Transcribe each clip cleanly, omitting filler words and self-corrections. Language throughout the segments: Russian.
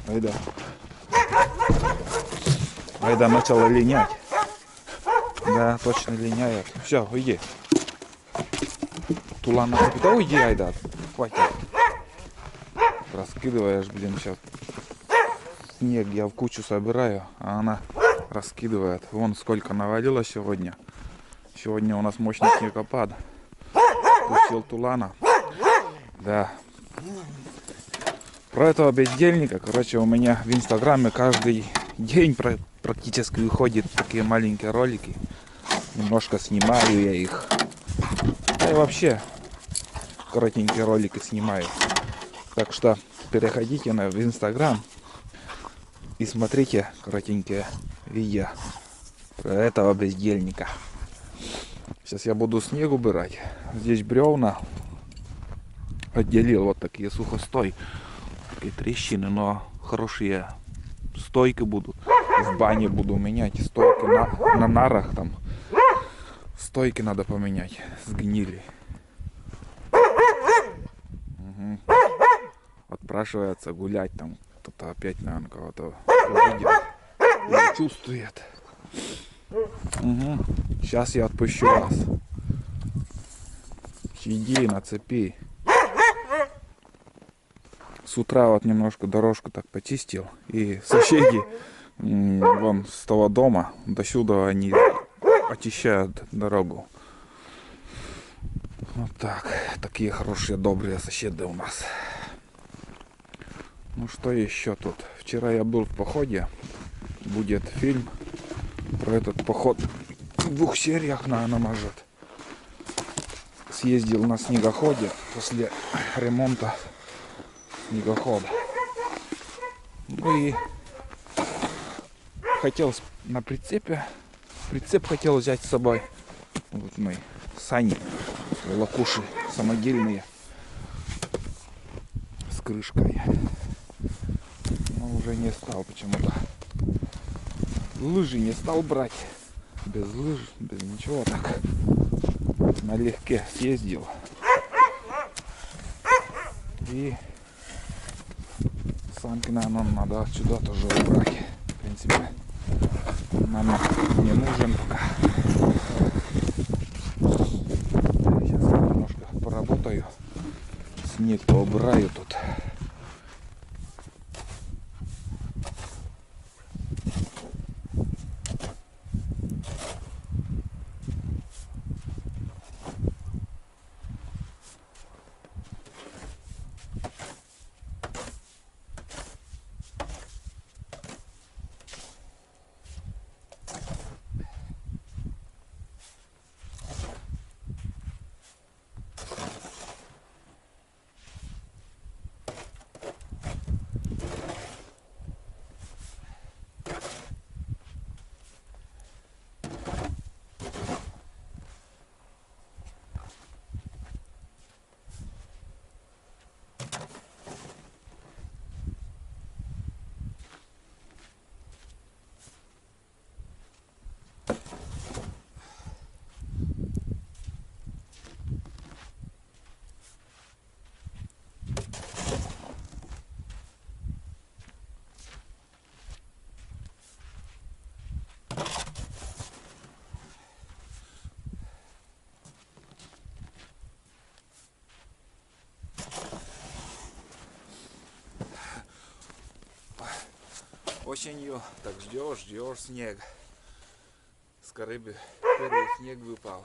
Айда. Айда начала линять. Да, точно линяет. Все, уйди. Тулан нацепи. Да уйди, Айда. Хватит. Раскидываешь, блин, сейчас. Снег я в кучу собираю, а она раскидывает. Вон сколько навалило сегодня. Сегодня у нас мощный снегопад. Пустил тулана. Да. Про этого бездельника, короче, у меня в инстаграме каждый день практически выходят такие маленькие ролики. Немножко снимаю я их. Да и вообще коротенькие ролики снимаю. Так что переходите в инстаграм и смотрите коротенькие видео про этого бездельника. Сейчас я буду снег убирать. Здесь бревна отделил, вот такие сухостой, такие трещины, но хорошие стойки будут. В бане буду менять стойки на нарах там. Стойки надо поменять, сгнили. Угу. Отпрашивается гулять там. Кто-то опять, наверное, кого-то увидел или чувствует. Угу. Сейчас я отпущу вас. Иди на цепи. С утра вот немножко дорожку так почистил. И соседи вон с того дома до сюда они очищают дорогу. Вот так. Такие хорошие, добрые соседи у нас. Ну что еще тут? Вчера я был в походе. Будет фильм про этот поход. В 2 сериях, наверное, может. Съездил на снегоходе после ремонта снегохода. Ну и хотел на прицепе. Прицеп хотел взять с собой. Вот мои сани, лакуши самодельные с крышкой. Но уже не стал почему-то. Лыжи не стал брать. Без лыж, без ничего так. Налегке съездил. И санки, наверное, надо отсюда тоже убрать. В принципе, нам не нужен пока. Сейчас я немножко поработаю. Снег поубираю тут. Осенью так ждешь снег. С Карыбы первый снег выпал.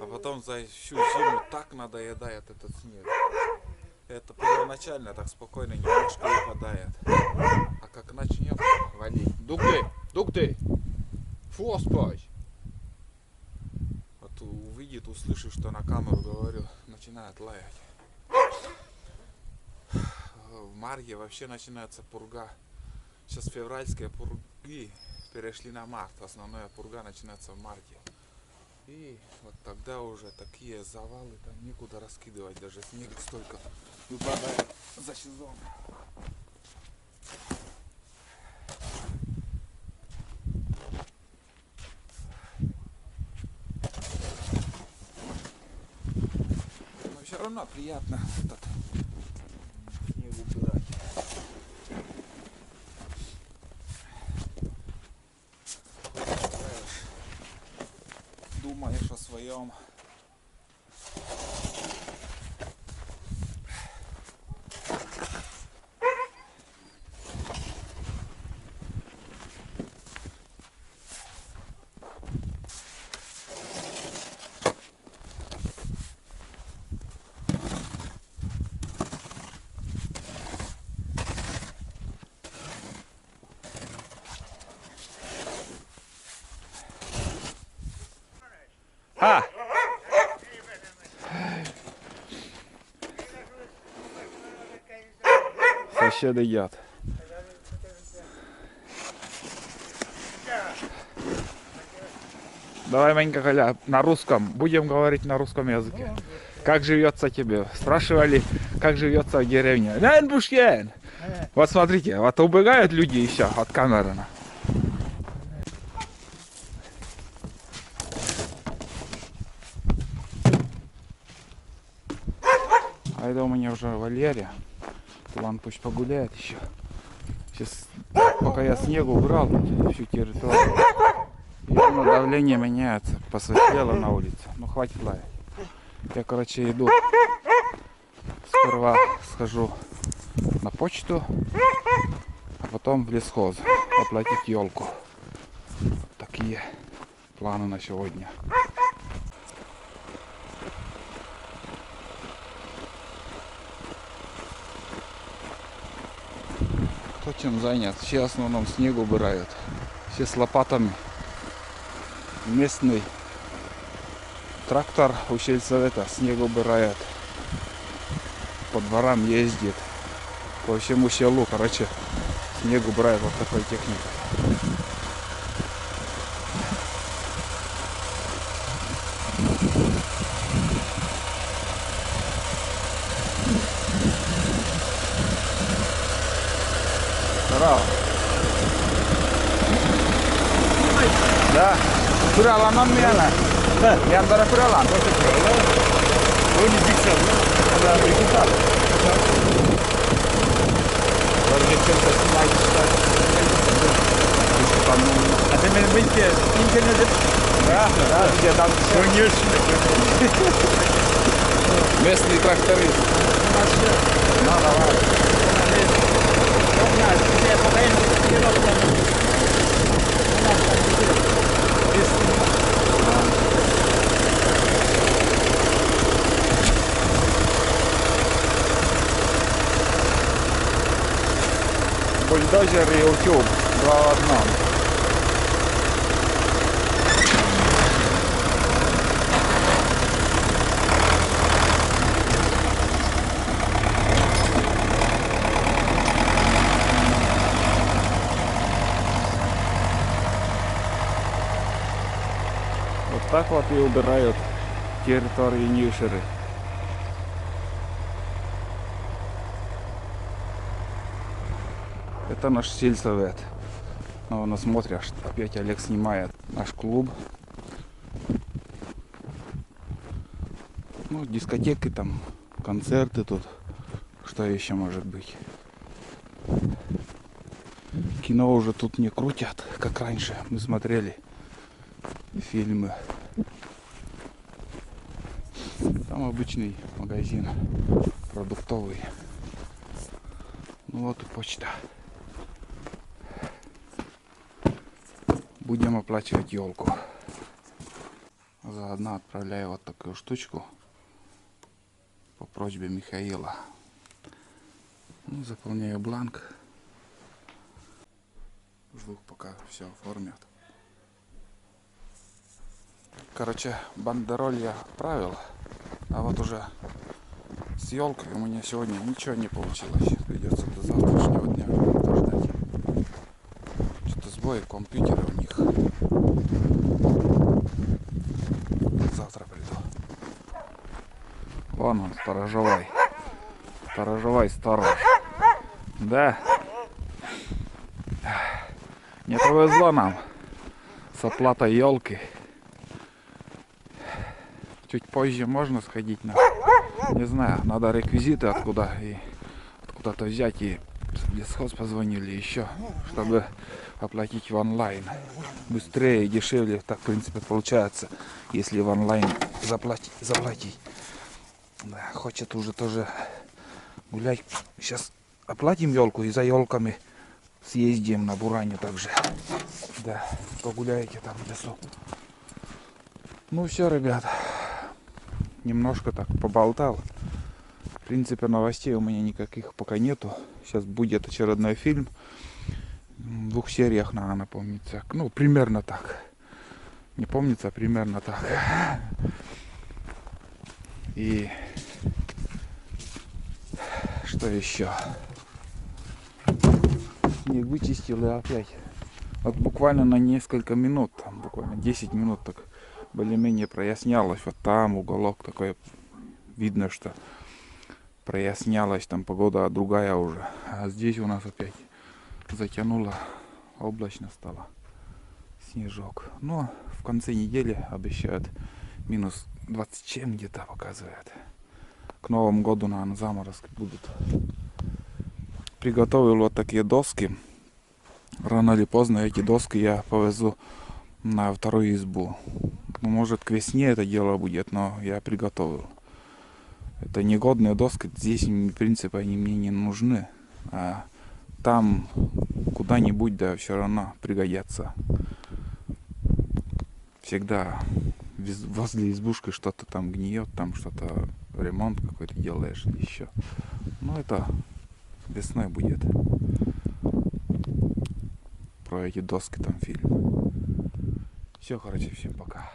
А потом за всю зиму так надоедает этот снег. Это первоначально так спокойно немножко выпадает. А как начнет валить. Дук ты! Фу, спать! Вот увидит, услышит, что на камеру говорю, начинает лаять. В марте вообще начинается пурга. Сейчас февральские пурги перешли на март. Основная пурга начинается в марте. И вот тогда уже такие завалы, там некуда раскидывать. Даже снег столько выпадает за сезон. Но все равно приятно этот снег убирать. Идем. А! Сосед едят. Давай, Манька Коля, на русском. Будем говорить на русском языке. Как живется тебе? Спрашивали, как живется в деревне. Нэн Бушкен! Вот смотрите, вот убегают люди еще от камеры. А это у меня уже Валерия. План пусть погуляет еще. Сейчас, пока я снегу убрал всю территорию, явно давление меняется, посветлело на улице. Ну хватит лаять. Я, короче, иду. Сперва схожу на почту, а потом в лесхоз оплатить елку. Вот такие планы на сегодня. Кто чем занят? Все в основном снег убирают. Все с лопатами. Местный трактор у сельсовета снег убирает. По дворам ездит. По всему селу, короче, снег убирает вот такой техникой. Здорово. Да. Puralan on mu yana? Yan taraf Puralan. O ne güzel lan. Kadar güzel. Böyle geçen sesini açmışlar. А ты меня выйти интернет? Да, да, все там Конечно. местные трактористы. Ну, давай. Бульдозер и утюг. Два в одном. Вот так вот и убирают территории Нишеры. Это наш сельсовет. Но нас смотришь, опять Олег снимает наш клуб. Ну, дискотеки там, концерты тут. Что еще может быть? Кино уже тут не крутят, как раньше мы смотрели фильмы. Там обычный магазин продуктовый. Ну вот и почта. Будем оплачивать елку. Заодно отправляю вот такую штучку по просьбе Михаила. Ну, заполняю бланк. Жду, пока все оформят. Короче, бандероль я отправил, а вот уже с елкой у меня сегодня ничего не получилось. Придется до завтрашнего дня подождать. Что-то сбои компьютера у них. Завтра приду. Вон он, сторожевой. Сторожевой сторож. Да. Не повезло нам с оплатой елки. Чуть позже можно сходить на... Не знаю, надо реквизиты откуда-то взять и в лесхоз позвонили еще, чтобы оплатить в онлайн. Быстрее и дешевле так, в принципе, получается, если в онлайн заплатить. Да, хочет уже тоже гулять. Сейчас оплатим елку и за елками съездим на Бураню также. Да, погуляете там в лесу. Ну все, ребят, немножко так поболтал. В принципе, новостей у меня никаких пока нету. Сейчас будет очередной фильм. В 2 сериях, наверное, помнится. Ну, примерно так. Не помнится, а примерно так. И что еще? Снег вычистил и опять. Вот буквально на несколько минут, там буквально 10 минут так более-менее прояснялось. Вот там уголок такой, видно, что прояснялась, там погода другая уже. А здесь у нас опять затянуло, облачно стало. Снежок. Но в конце недели обещают минус 20 чем где-то показывает. К Новому году, наверное, заморозки будут. Приготовил вот такие доски. Рано или поздно эти доски я повезу на вторую избу. Ну, может, к весне это дело будет, но я приготовил. Это негодные доски, здесь, в принципе, они мне не нужны. А там куда-нибудь, да, все равно пригодятся. Всегда возле избушки что-то там гниет, там что-то, ремонт какой-то делаешь или еще. Ну, это весной будет. Про эти доски там фильм. Все, короче, всем пока.